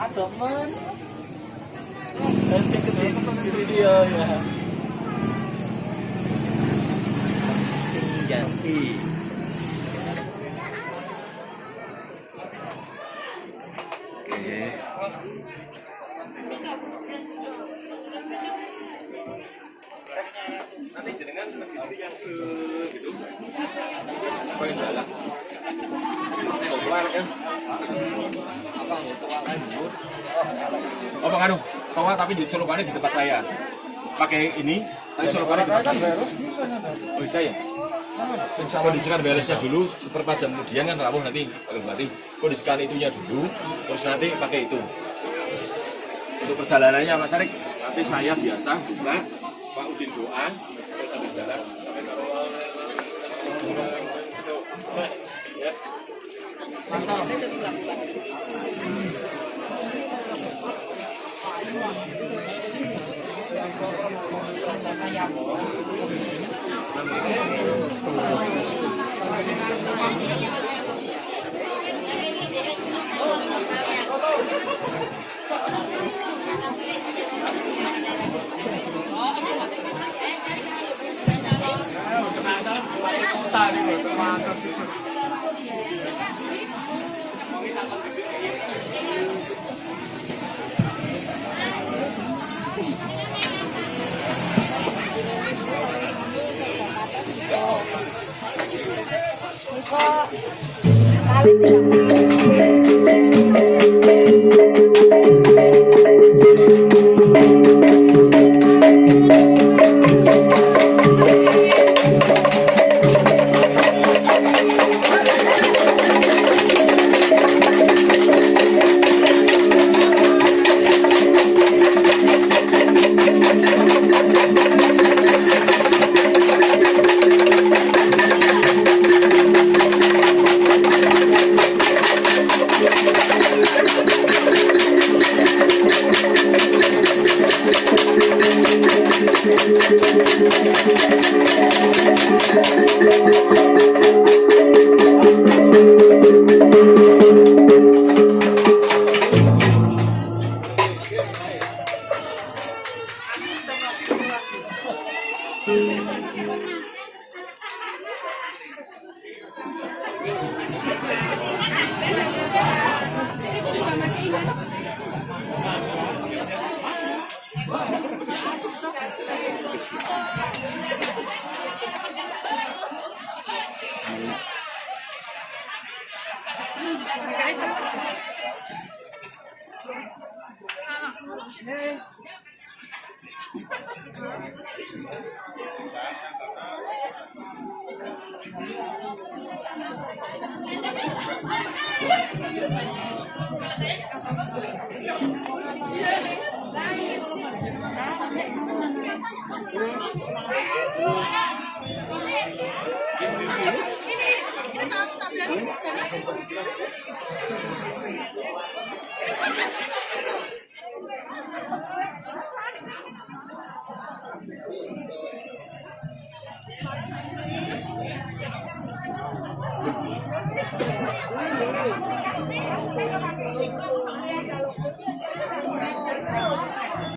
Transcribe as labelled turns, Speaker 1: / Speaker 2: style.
Speaker 1: Ada man. Nanti ketemu dia ya. Ganti. Oke. Nanti jenengan yang ke gitu. Apa yang jalan? Kan? Apa ngaruh? Toa tapi di solokannya di tempat saya. Pakai ini, tapi solokannya di tempat saya. Oh bisa ya? Kondisikan beresnya dulu, seperempat jam kemudian kan rapuh nanti. Berarti kondisikan itunya dulu, terus nanti pakai itu. Untuk perjalanannya Mas Arik, nanti saya biasa buka Pak Udin doa, terus sampai jalan sampai ya. Mantap.